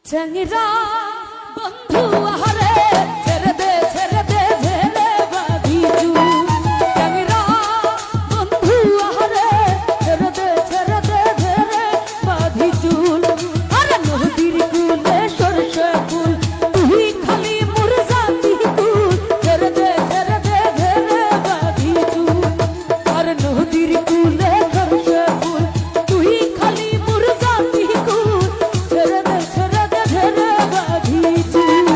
চ্যাংরা বন্ধু আহারে ছেড়ে দে ঝেড়ে বাঁধি চুল। চ্যাংরা বন্ধু আহারে ছেড়ে দে ঝেড়ে বাঁধি চুল। আরে নদীর কুলে সরষে ফুল তুই খালি মুরজাতি কুল। ছেড়ে দে ঝেড়ে বাঁধি চুল। আর নদীর কুলে সরষে ফুল তুই খালি মুরজাতি কুল। ছেড়ে দে ঝেড়ে বাঁধি চুল।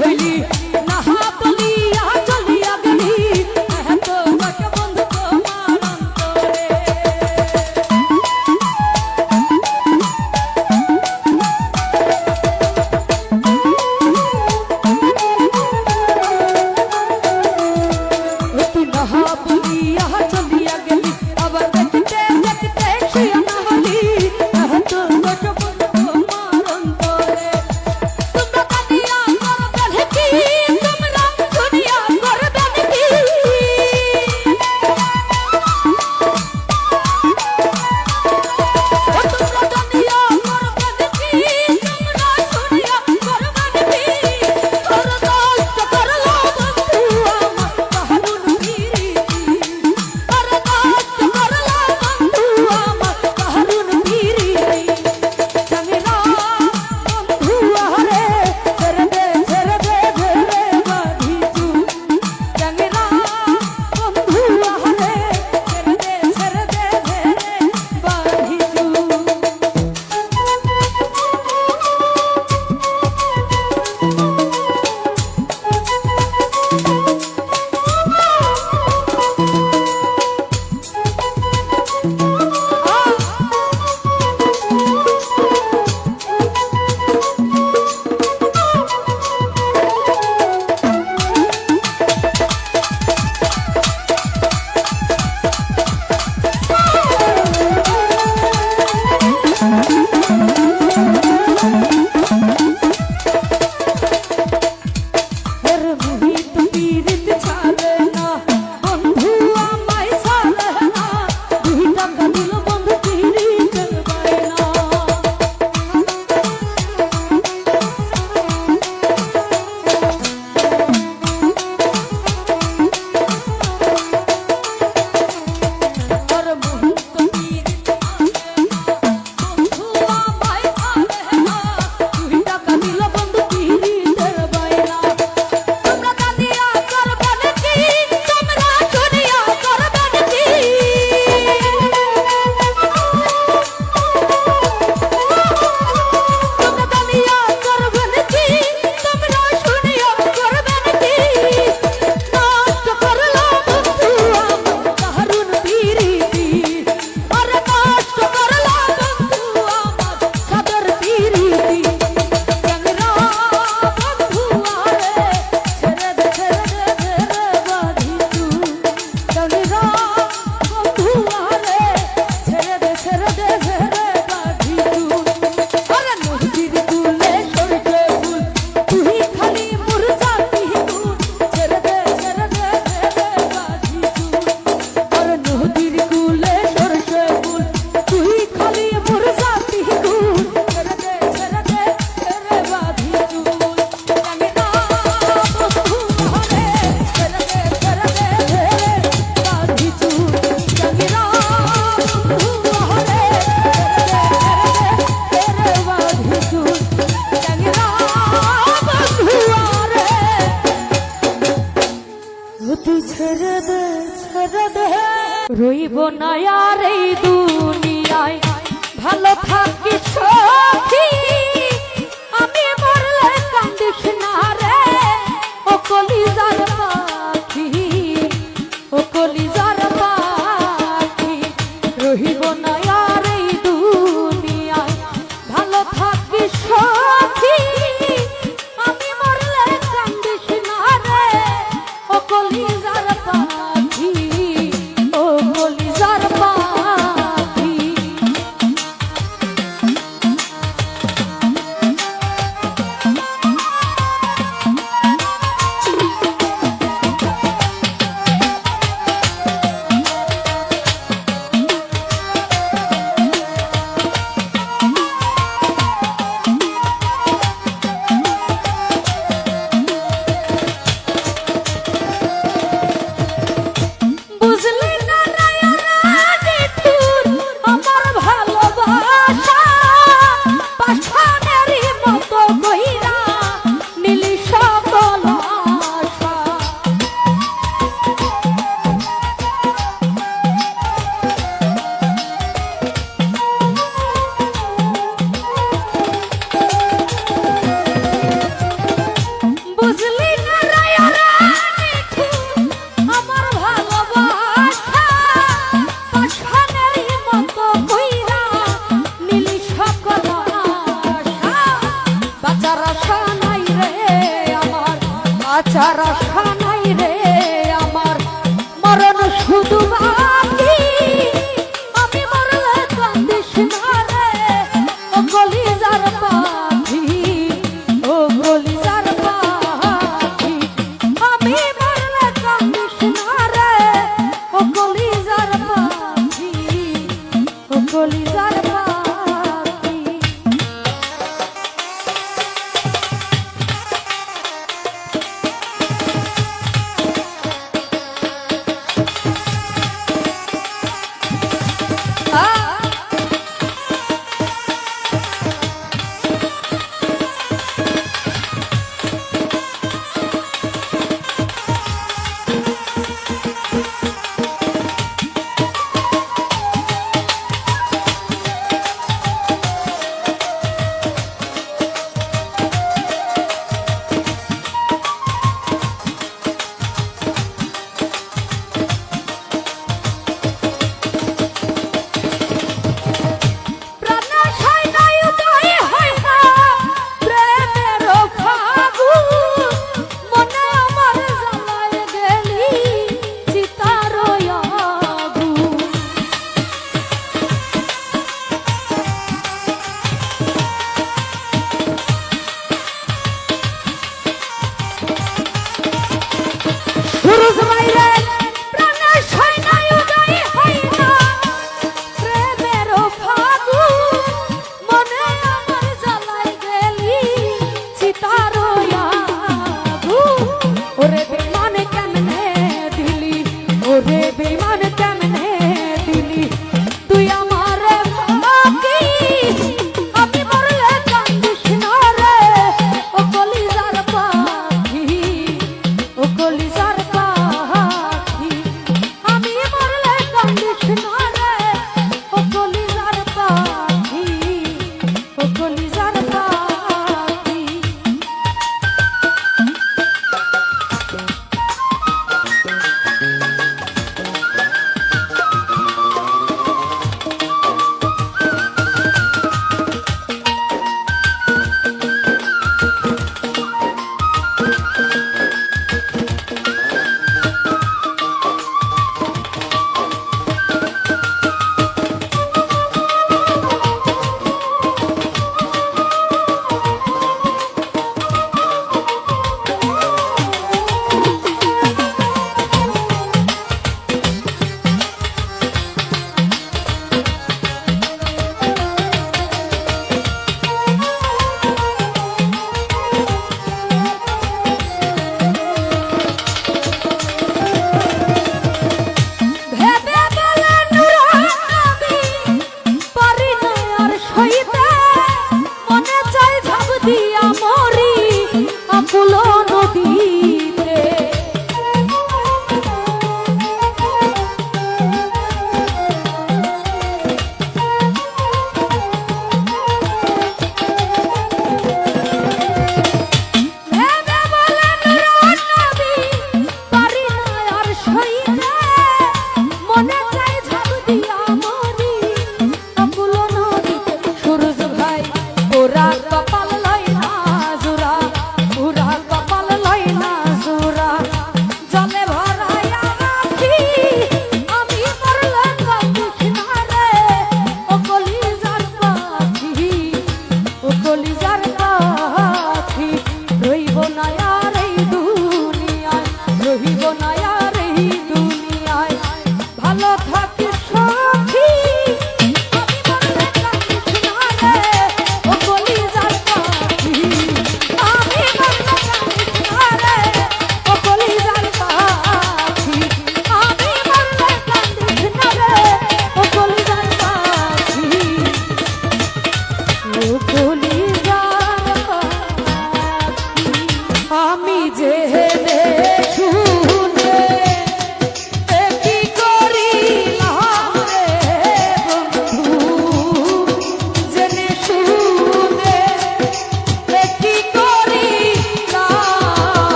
হইলি না বলিয়া চলিয়া গেলি এত কষ্ট বন্ধু তোমার অন্তরে তুই না বলিয়া চলিয়া গেলি আবার দেখতে দেখতে শুয়া না হলি এত কষ্ট বন্ধু তোমার অন্তরে তোমরা কাঁদিয়া করবে কি তোমরা শুনিয়া করবে কি তোমরা কাঁদিয়া করবে কি তোমরা শুনিয়া করবে কি তোর কষ্ট করলো বন্ধু আমার কাহারুন ফিরিতি তোর কষ্ট করলো বন্ধু আমার কাহারুন ফিরিতি জাঙ্গিরা বন্ধু আরে ছেড়ে দে ধরে বাঁধিছু জাঙ্গিরা বন্ধু আরে ছেড়ে দে ধরে বাঁধিছু এর মুহিত পীড়িত ছাড়ে না বন্ধু আমায় ছাড়ে না 2 টাকা দিল বন্ধু পীড়িতের বায়না এর মুহিত পীড়িত ছাড়ে না বন্ধু আমায় ছাড়ে না 2 টাকা দিল বন্ধু পীড়িতের বায়না তোমরা কাঁদিয়া করবে কি তোমরা শুনিয়া করবে কি তোমরা কাঁদিয়া করবে কি তোমরা শুনিয়া করবে কি নষ্ট করলো বন্ধু আমার কাহারুন ফিরিতি আরে নষ্ট করলো বন্ধু আমার সাদর ফিরিতি জাঙ্গিরা বন্ধু আরে ছেড়ে দে বাঁধিছু জাঙ্গিরা বন্ধু আরে ছেড়ে দে বাঁধিছু আরে নদীর কুলে সরষে ফুল তুই খালি মুরঝাতি ফুল ছেড়ে দে বাঁধিছু আরে নদীর কুলে সরষে ফুল তুই খালি মুরঝাতি ফুল ছেড়ে দে বাঁধিছু জাঙ্গিরা বন্ধু আরে ছেড়ে দে বাঁধিছু জাঙ্গিরা বন্ধু আরে বাঁধিছু জাঙ্গিরা বন্ধু আরে তুই ছেড়ে দে রইব না আর এই দুনিয়ায় ভালো থাকিস সখী আমি মরলে কান্দিস না রে ও কলিজার পাখি ও কলিজার পাখি রহিব না আর এই দুনিয়ায় ভালো থাকিস সখী আমি মরলে কান্দিস না রে ও কলিজার পাখি ও কলিজার পাখি বাঁচার আশা নাই রে আমার, মরণ শুধু বাকি। আমি মরলে কান্দিস না রে ও কলিজার পাখি, ও কলিজার পাখি। আমি মরলে কান্দিস না রে ও কলিজার পাখি, ও কলিজার পাখি।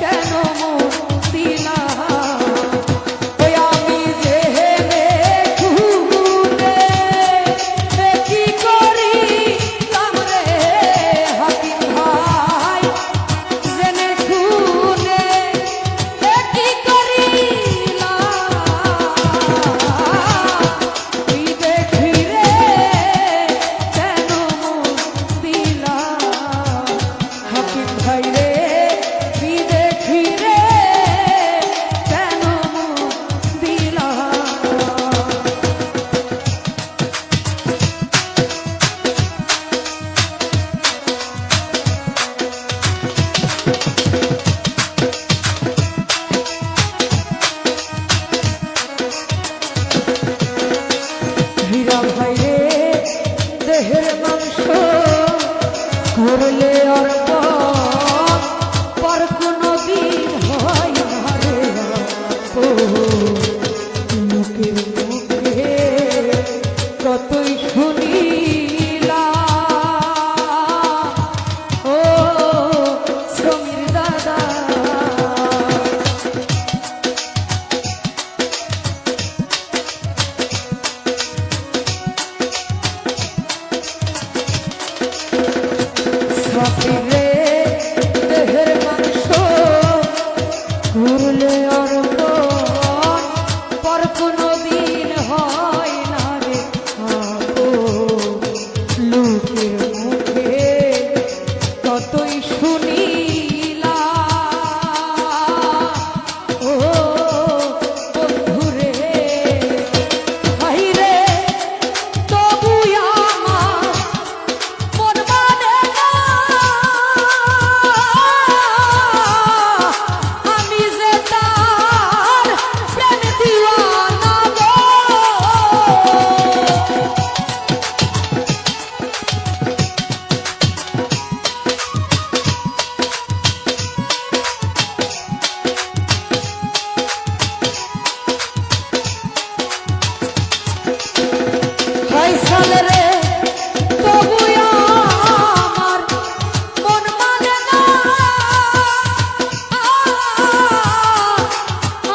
কেন মন দিলা লোকের মুখে কতই শুনিলা ও সমীর দাদা সফিরে দেহের মাংস ঘুরলে অর্পণ পর কোনো দিন হয় না রে আপন লোকের মুখে কতই শুনিলা ও বন্ধুরে হাইরে তবু আমার মন মানে না আমি যে তার প্রেম দিওয়ানা গো ফয়সাল রে তবু আমার মন মানে না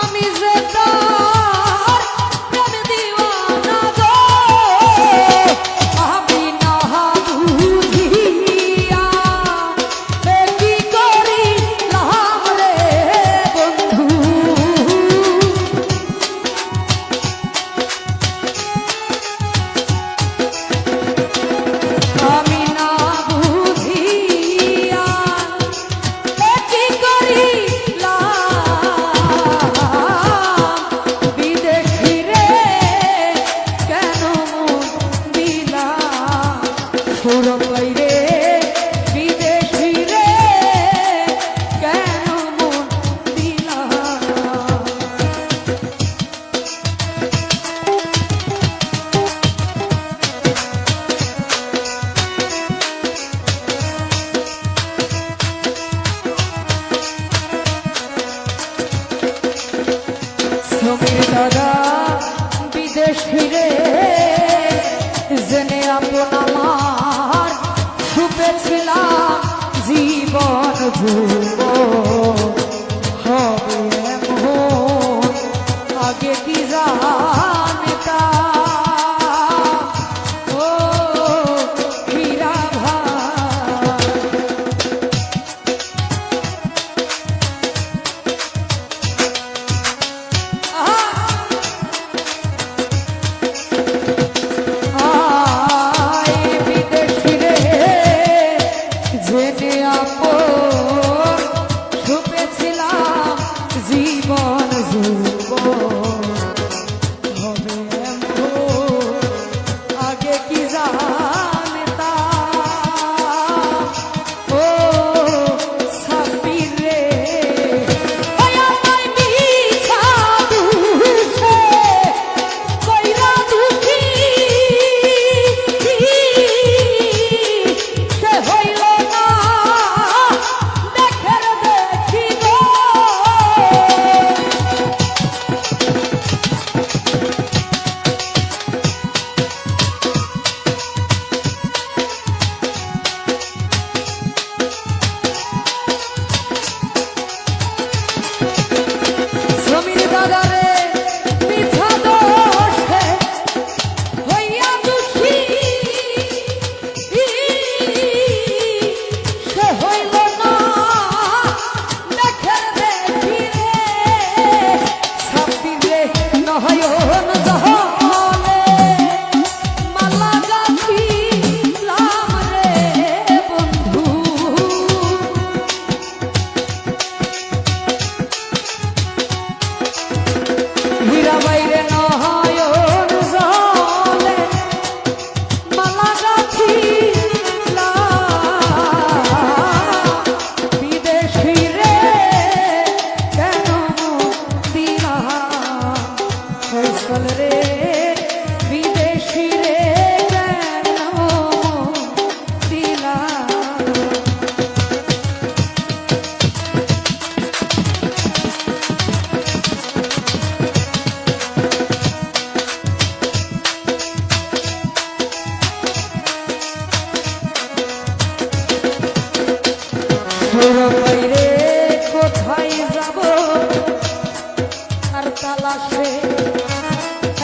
আমি যে তার প্রেম দিওয়ানা গো আমি না বুঝিয়া কি করিলাম রে বন্ধু আমি না বুঝিয়া কি করিলাম বিদেশি রে কেন মন দিলাম সুরপাই রে বিদেশি রে কেন মন দিলাম সমীর দাদা বিদেশ ফিরে জেনে আপন আমার সুপেছিলাম জীবন যুব হবে এমন আগে কি জানতাম ও হীরা ভাই আয় বিদেশি রে জেনে আপন সুপেছিলাম জীবন যুবন হবে এমন আগে কি জানতাম ও সাব্বির রে ওই আমায় মিছা দুষে কইরা দুঃখী সে হইল না দেখের দেখি গো সমীর দাদা রে মিছা দোষে হইয়া দুষী সে হইল না দেখের দেখি রে সাব্বির রে নয়ন জহলে মালা গাছিলাম রে বন্ধু হীরা বাইরে নয়ন জলে মালা গাছিলাম বিদেশি রে কেন মন দিলাম ফয়সাল রে বিদেশি রে কেন মন দিলাম তার তালাশে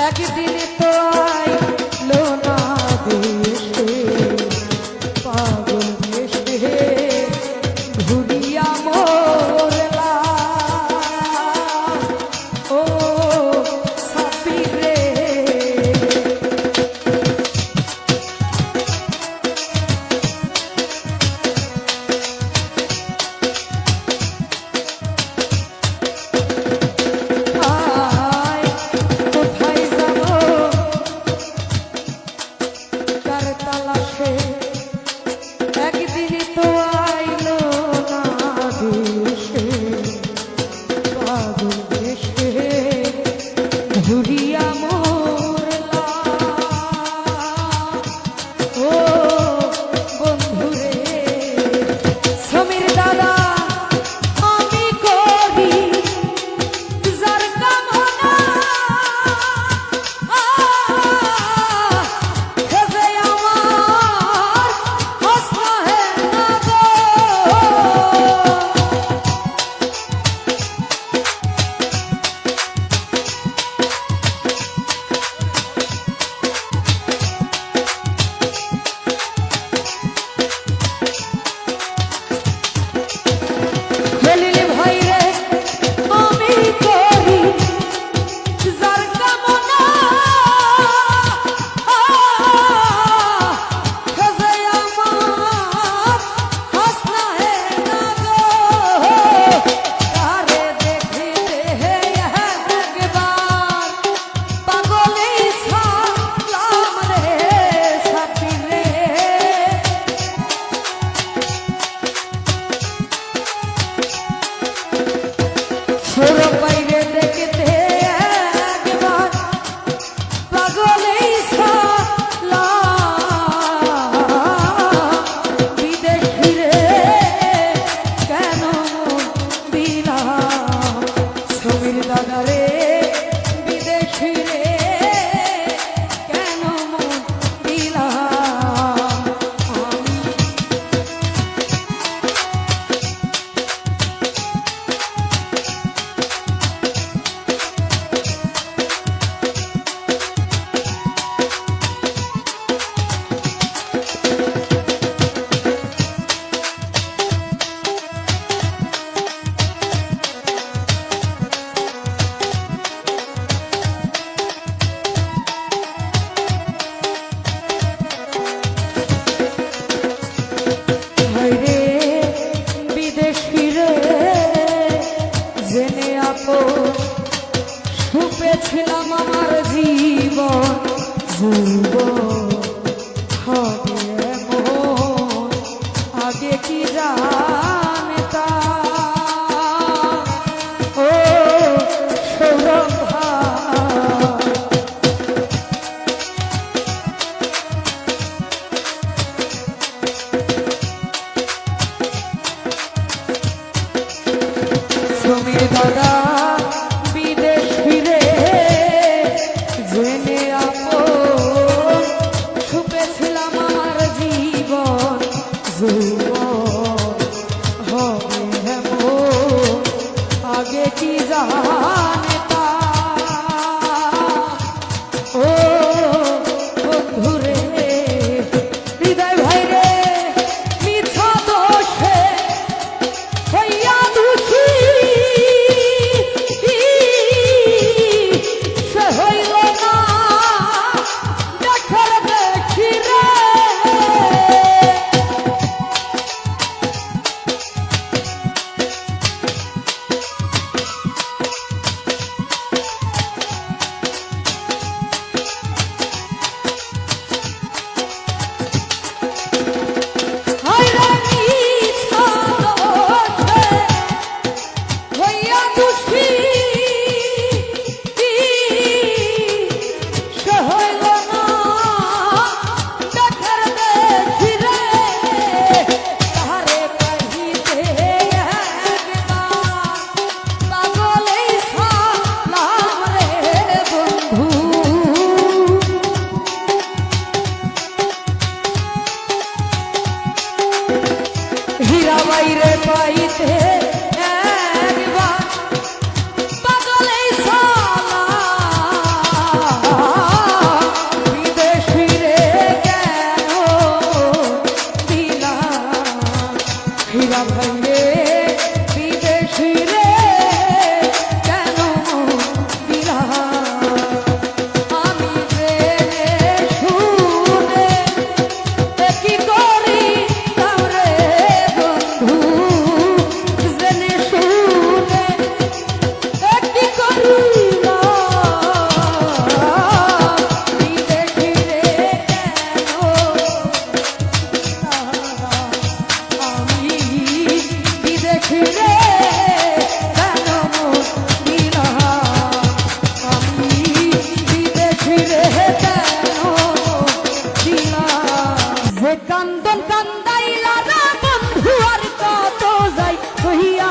একদিন তো আইলো না দেশে পাগল দেশে ঘুরিয়া মোরলা ও সাপির রে ছিলাম আমার জীবন হবে এমন আগে কি জানতাম ও সৌরভ সমীর দাদা বিদেশ ফিরে জেনে আপন কান্দন কান্দাইলা রে বন্ধু আর কত যাই কহিয়া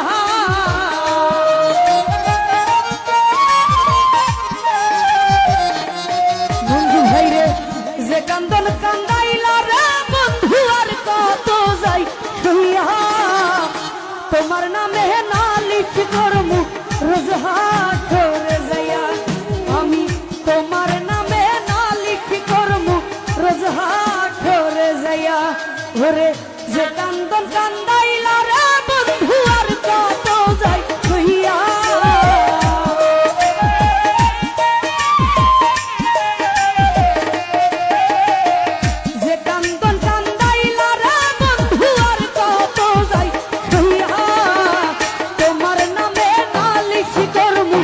বন্ধু ভাই রে যে কান্দন কান্দাইলা রে বন্ধু আর কত যাই কহিয়া তোমার নামে নালিশ করমু রোজ হাটরে যাইয়া আমি তোমার নামে নালিশ করমু রোজ হাটরে যাইয়া ওরে যে কান্দন কান্দাইলা রে বন্ধু আর কত যাই কহিয়া যে কান্দন কান্দাইলা রে বন্ধু আর কত যাই কহিয়া তোমার নামে নালিশ করমু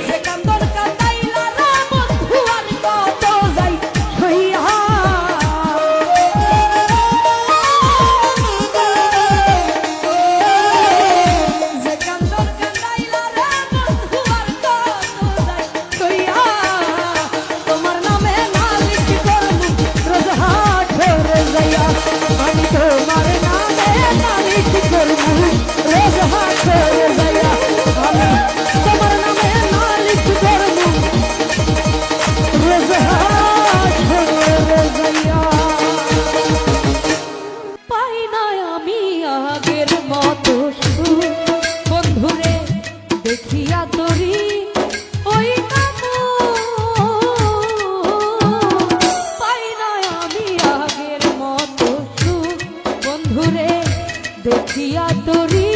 যে কান্দন কান্দাইলা রে বন্ধু আর কত যাই সইয়া যে কান্দন কান্দাইলা রে বন্ধু আর কত যাই সইয়া তোমার নামে নালিশ করবো রোজ হাটে যাইয়া আমি তোমার নামে নালিশ করবো রোজ হাটে যাইয়া আমি তোমার নামে নালিশ করবো রোজ হাটে যাইয়া পাই না আমি আগের মতো সুখ বন্ধুরে দেখিয়া তোরি ওই নাম পাই না আমি আগের মতো সুখ বন্ধুরে দেখিয়া তোরি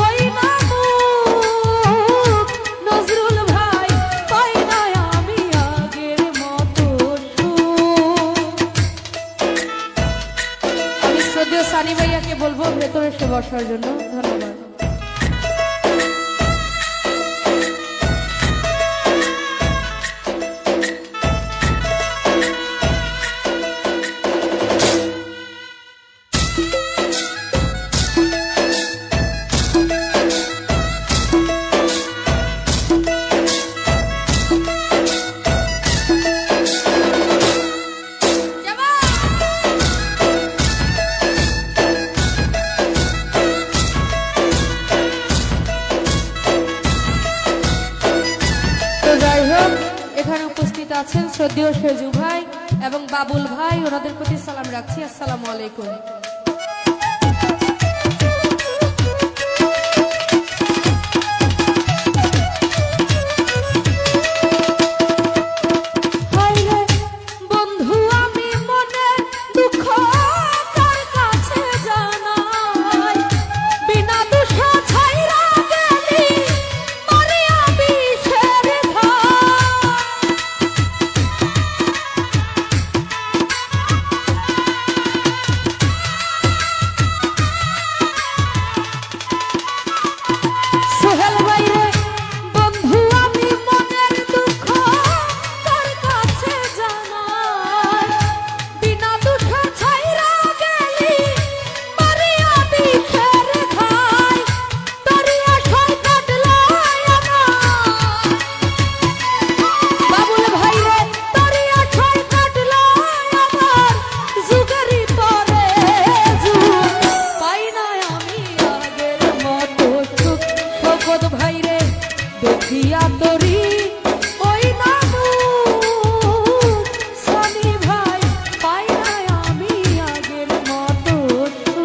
ওই নাম নজরুল ভাই পাই না আমি আগের মতো সুখ আমি শ্রদ্ধেয় সানি ভাইয়াকে বলবো ভেতরে এসে বসার জন্য ধন্যবাদ তো যাই হোক এখানে উপস্থিত আছেন শ্রদ্ধেয় সেজু ভাই এবং বাবুল ভাই ওনাদের প্রতি সালাম রাখছি আসসালামু আলাইকুম হায়রে বন্ধু আমি মনে দুঃখ কার কাছে জানাই বিনা দোষ ছাইরা গেলি মরিয়া বিষের ঘাই সোহেল ভাইরে বন্ধু আমি মনের দুঃখ কার কাছে জানাই বিনা দুঃখ ছাইরা গেলি মরিয়া বিষের ঘাই দরিয়া সই কাটলো আমার বাবুল ভাইরে দরিয়া সই কাটলো আমার যুগেরই পরে যুগ পাই না আমি আগের মতো সুখ শপথ ভাইরে দেখিয়া তোরি ওই নাম সানি ভাই পাই না আমি আগের মতো সুখ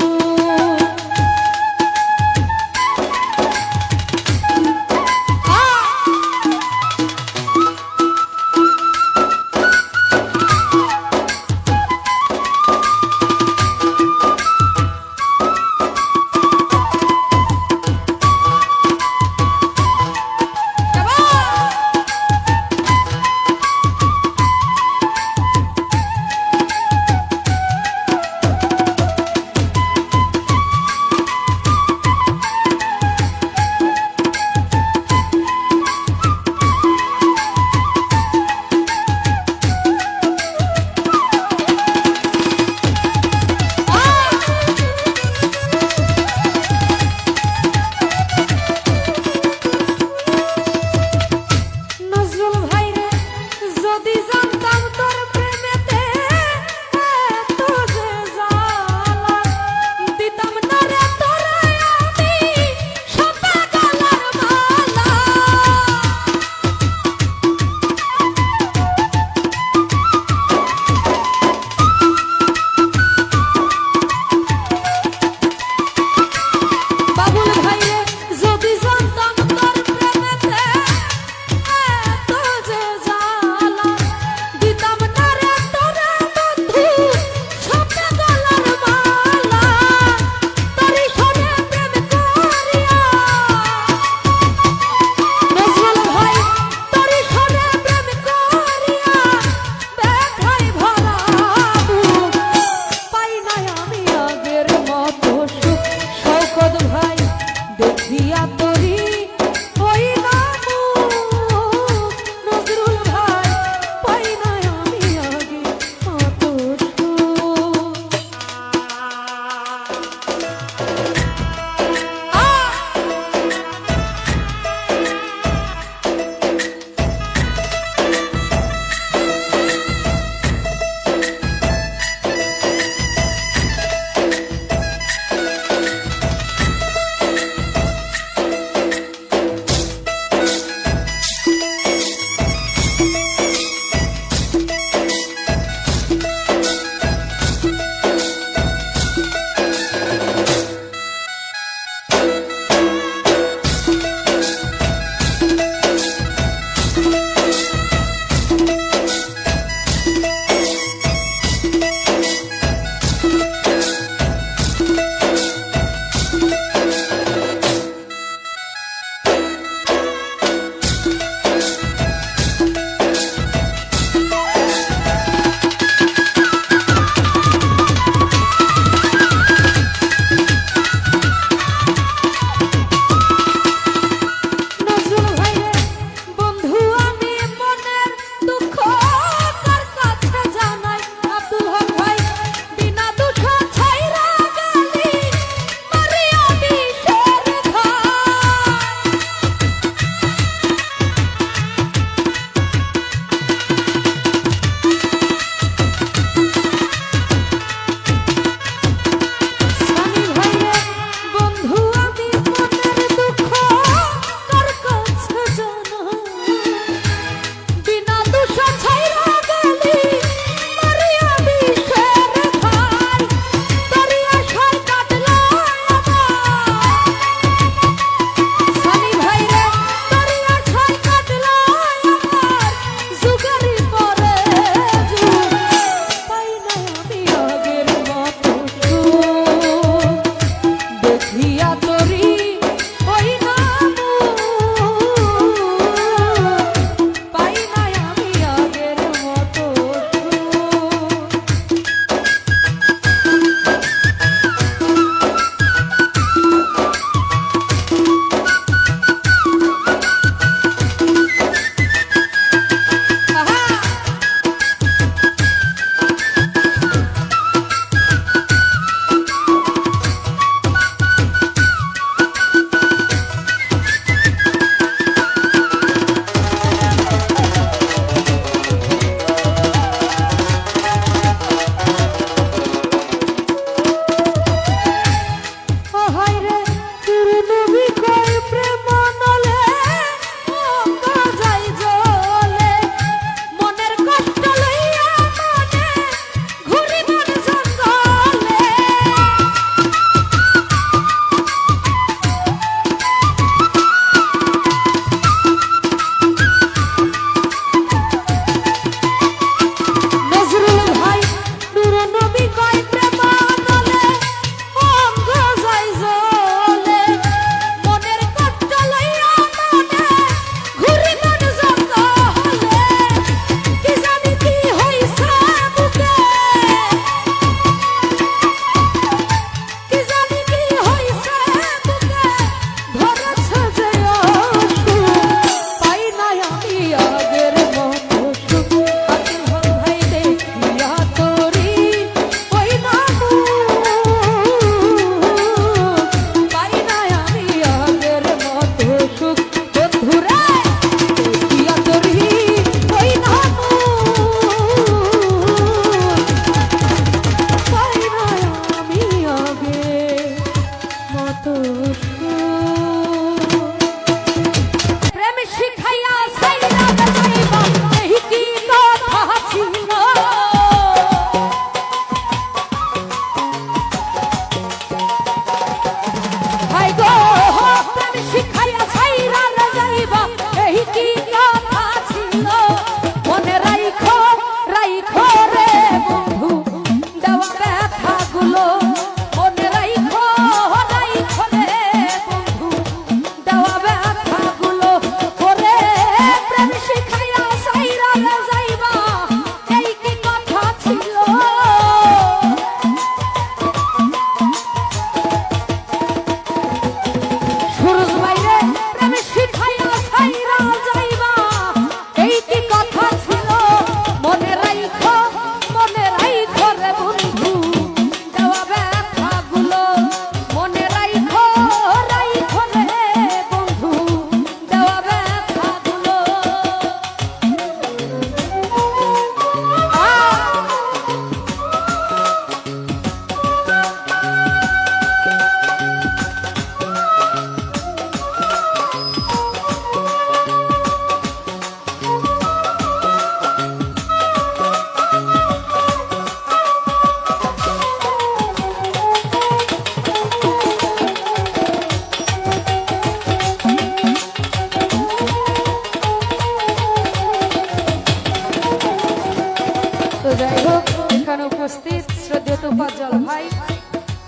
তোফাজ্জল ভাই,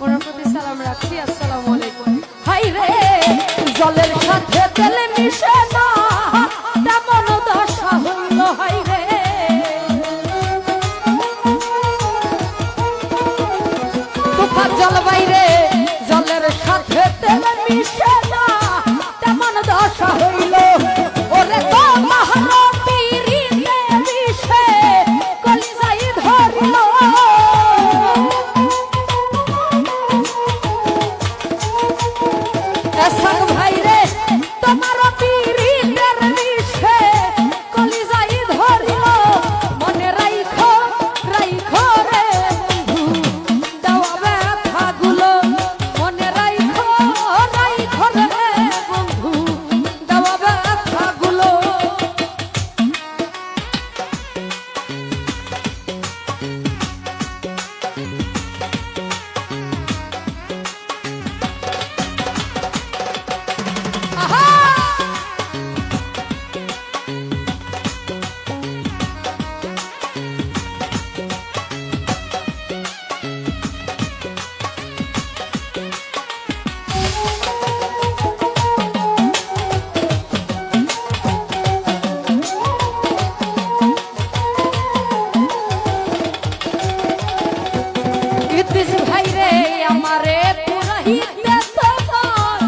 ওনার প্রতি সালাম রাখছি। আসসালামু আলাইকুম। হাই রে জলের সাথে তেল মিশে না তেমন দশা হইল, হাই রে তোফাজ্জল ভাই রে জলের সাথে তেল মিশে না তেমন দশা হইল। ওরে তো মহারা পীরিতে মিশে কলিজাই ধরিল। এসাক ভাই রে তোমার পীরিতের মিশে কলিজাই ধরিল। মনে রাইখো রাইখো রে বন্ধু দেওয়া ব্যথাগুলো, মনে রাইখো রাইখো রে বন্ধু দেওয়া ব্যথাগুলো। ইদ্রিস ভাই রে আমারে পুরাহিতে তোমার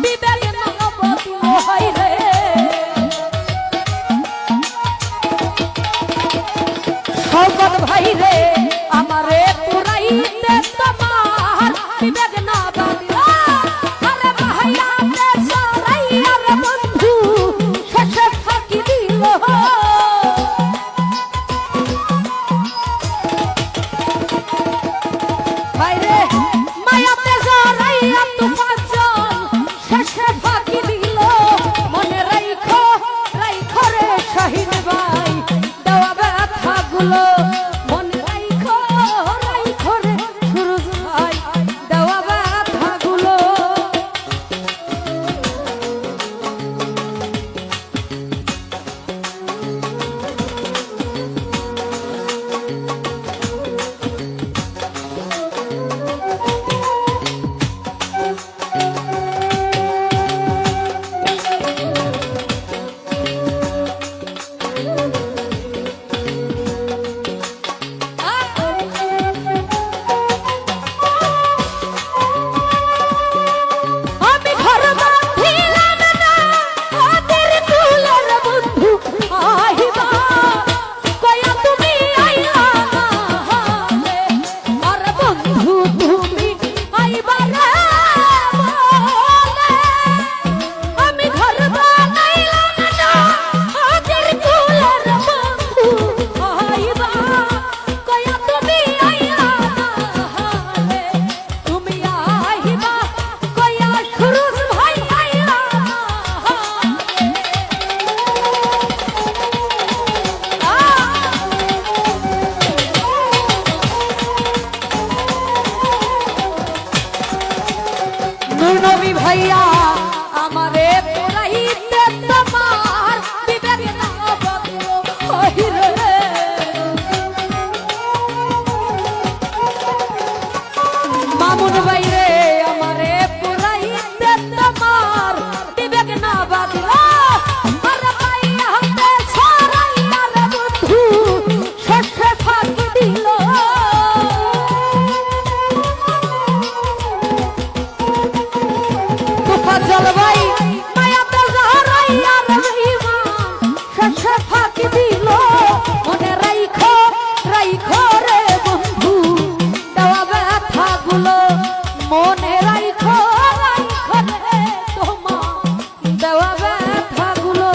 বিবেক নবতী হাই রে। শওকত ভাই রে আমারে পুরাহিতে তোমার বিবেক নবতী। আরে ভাইয়া তে সরাইয়া রে বন্ধু শেষে ফাঁকি দিল। ভাইরে মায়াতে জড়াইয়া তোফাজ্জল শেষে ফাঁকি দিল। মনে রাইখো রাইখো রে শাহিন ভাই দেওয়া ব্যথাগুলো, মনে রাইখো রাইখো রে সুরজ ভাই দেওয়া ব্যথাগুলো। আমি ঘর বাঁধিলাম না ওদের কুলের বন্ধু আহিবা, কয়া তুমি আইলা না হালে। আর বন্ধু তুমি আইবা রে বলে। আমি ঘর বানাইলাম না ওদের কুলের বন্ধু আহিবা, কয়া তুমি আইলা না হালে। তুমি আহিবা কয়া সুরজ ভাই আইলা না নূর নবী ভাইয়া আমারে পুরাইতে তোমার বিবেক নবতী হাই রে। মামুন ভাই রে আমারে পুরাইতে তোমার বিবেক নবতী। আরে ভাইয়া তে সরাইয়া রে বন্ধু শেষে ফাঁকি দিল। তোফাজ্জল ভাই মায়াতে জড়াইয়া রহিমা শেষে ফাঁকি দিল। মনে রাইখো রাইখো রে বন্ধু দেওয়া ব্যথাগুলো, মনে রাইখো রাইখো রে তোমার দেওয়া ব্যথাগুলো।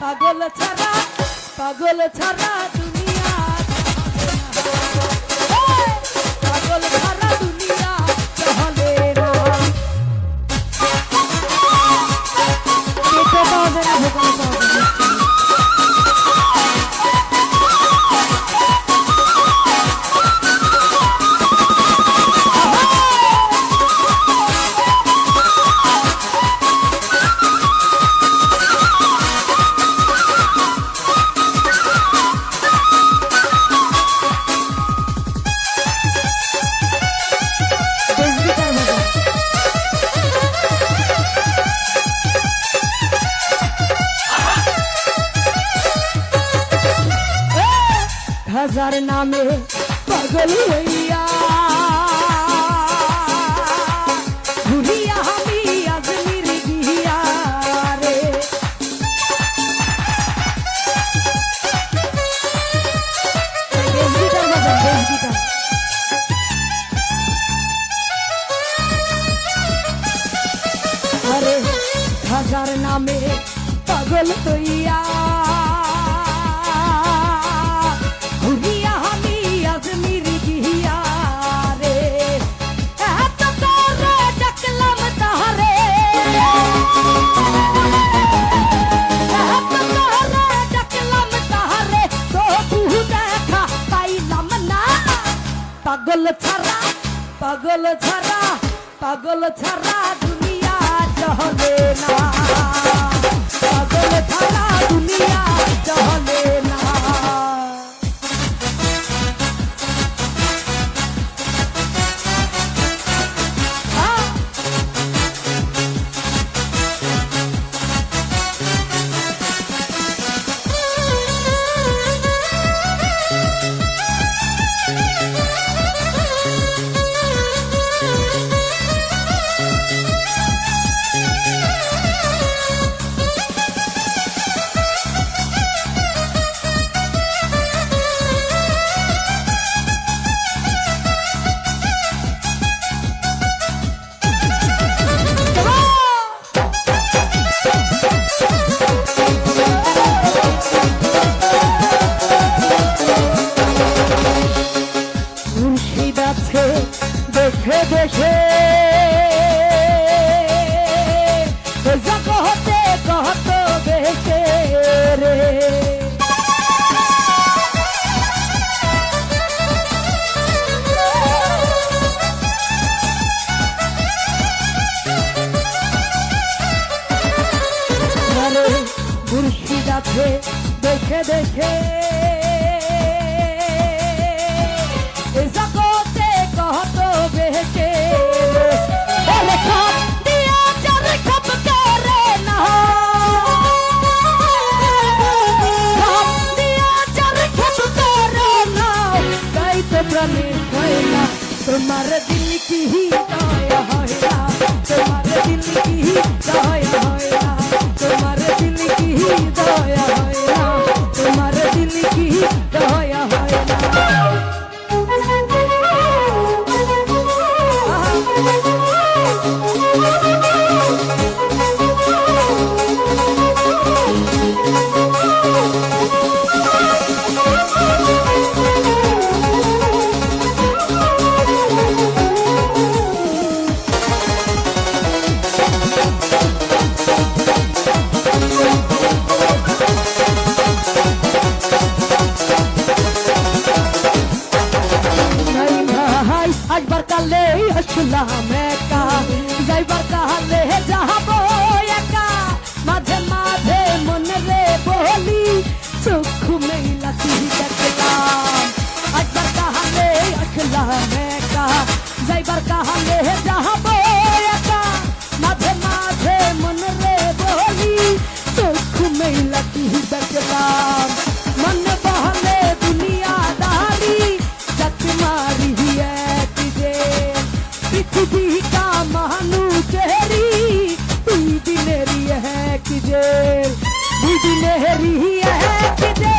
পাগল ছাড়া দুনিয়া পাগল ছাড়া দুনিয়া চলে না। পেটে পাওয়া যায় না, ভোকালে পাওয়া যায় না। হাজার নামে পাগল হইয়া ঘুরিয়া আমি আজমির গিয়া রে। আরে হাজার নামে পাগল হইয়া পাগল ছাড়া দুনিয়া চলে না। পাগল ছাড়া দুনিয়া চলে না। দেখে দেখে জগতে কত বেশে রে। মুর্শিদ আছে দেখে দেখে জগতে কত বেশে तुम्हारे दिल की ही दया होया, तुम्हारे दिल की ही दया होया, तुम्हारे दिल की ही दया होया, तुम्हारे दिल की ही दया होया। মেকা যাইবার কালে যাবো একা, মাঝে মাঝে মনে রে বলি চক্ষু মেলা তুই দেখলাম। একবার কালে আসলাম একা, যাইবার কালে যাবো একা, মাঝে মাঝে মনে রে বলি চক্ষু মেলা তুই দেখলাম। মনে বহলে দুনিয়াদারি जत मारी है तुझे पृथ्वी का महानू चेहरी तू दिलेरी है तुझे तू दिलेरी है तुझे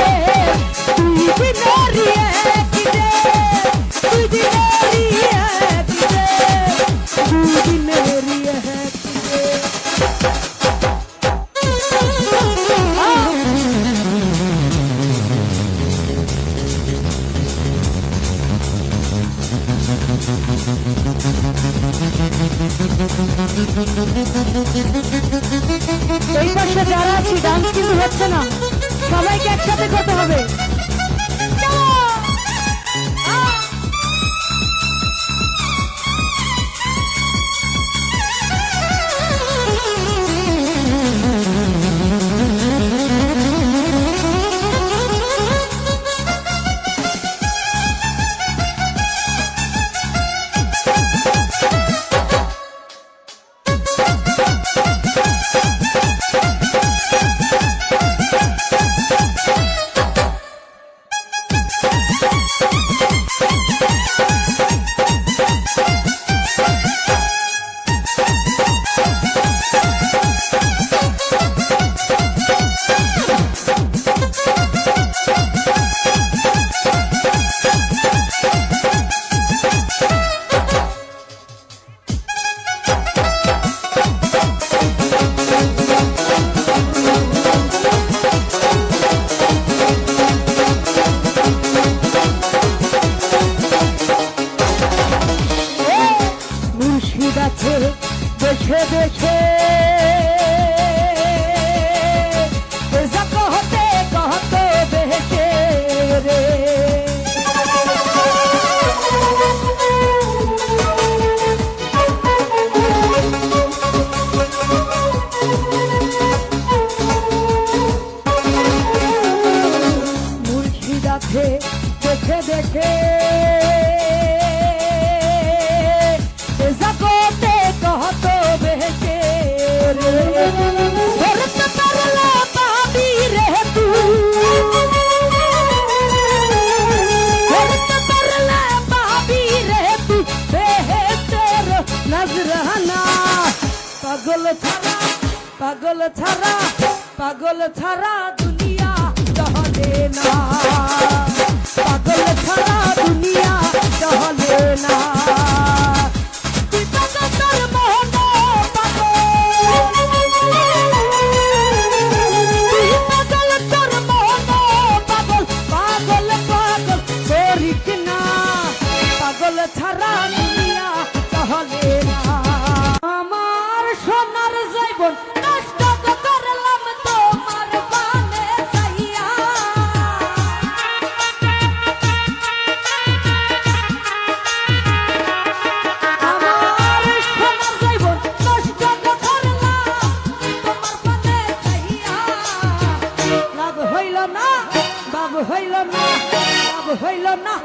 সবাইকে একসাথে করতে হবে। देखे देखे कहते कहते बेचे रे मुर्शिदाथे देखे देखे पागल छारा दुनिया चले ना पागल छारा दुनिया चले ना पागल छारा दुनिया चले ना আমার সোনার জীবন নষ্ট করলাম তোমার বানে চাইয়া আমার সোনার জীবন নষ্ট করলাম তোমার বানে চাইয়া লাভ হইল না বাব হইল না লাভ হইল না।